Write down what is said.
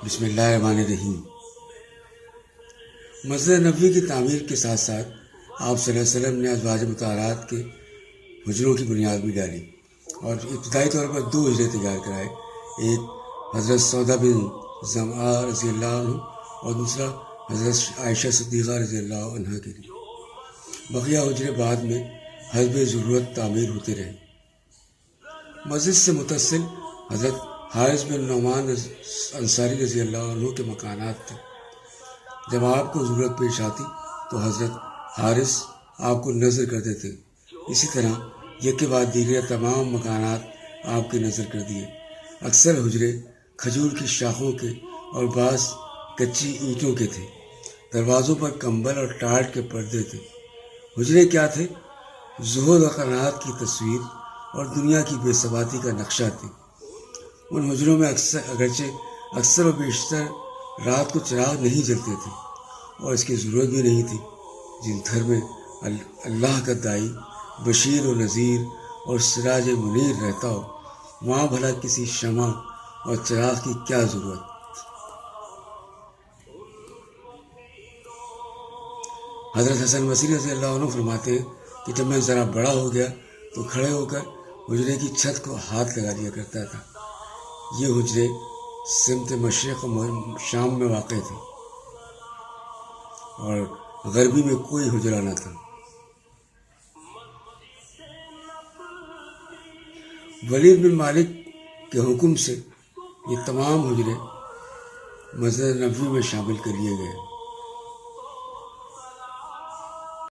بسم اللہ الرحمن الرحیم۔ مسجد نبوی کی تعمیر کے ساتھ ساتھ آپ صلی اللہ علیہ وسلم نے ازواج مطہرات کے حجروں کی بنیاد بھی ڈالی اور ابتدائی طور پر 2 حجرے تیار کرائے، ایک حضرت سودا بن زمعہ رضی اللہ عنہ اور دوسرا حضرت عائشہ صدیقہ رضی اللہ عنہ کے لیے۔ بقیہ حجرے بعد میں حسب ضرورت تعمیر ہوتے رہے۔ مسجد سے متصل حضرت حارث بن نعمان انصاری رضی اللہ عنہ کے مکانات تھے۔ جب آپ کو ضرورت پیش آتی تو حضرت حارث آپ کو نظر کر دیتے، اسی طرح یک کے بعد دیگر تمام مکانات آپ کی نظر کر دیے۔ اکثر حجرے کھجور کی شاخوں کے اور بعض کچی اینٹوں کے تھے۔ دروازوں پر کمبل اور ٹاٹ کے پردے تھے۔ حجرے کیا تھے؟ زہد و قناعت کی تصویر اور دنیا کی بے ثباتی کا نقشہ تھے۔ ان حجروں میں اکثر و بیشتر رات کو چراغ نہیں جلتے تھے اور اس کی ضرورت بھی نہیں تھی۔ جن گھر میں اللہ کا دائی بشیر و نذیر اور سراج منیر رہتا ہو، وہاں بھلا کسی شمع اور چراغ کی کیا ضرورت؟ حضرت حسن بصری رضی اللہ عنہ فرماتے ہیں کہ جب میں ذرا بڑا ہو گیا تو کھڑے ہو کر حجرے کی چھت کو ہاتھ لگا دیا کرتا تھا۔ یہ حجرے سمت مشرق و شام میں واقع تھے اور غربی میں کوئی حجرہ نہ تھا۔ ولید بن مالک کے حکم سے یہ تمام حجرے مسجد نبوی میں شامل کر لیے گئے۔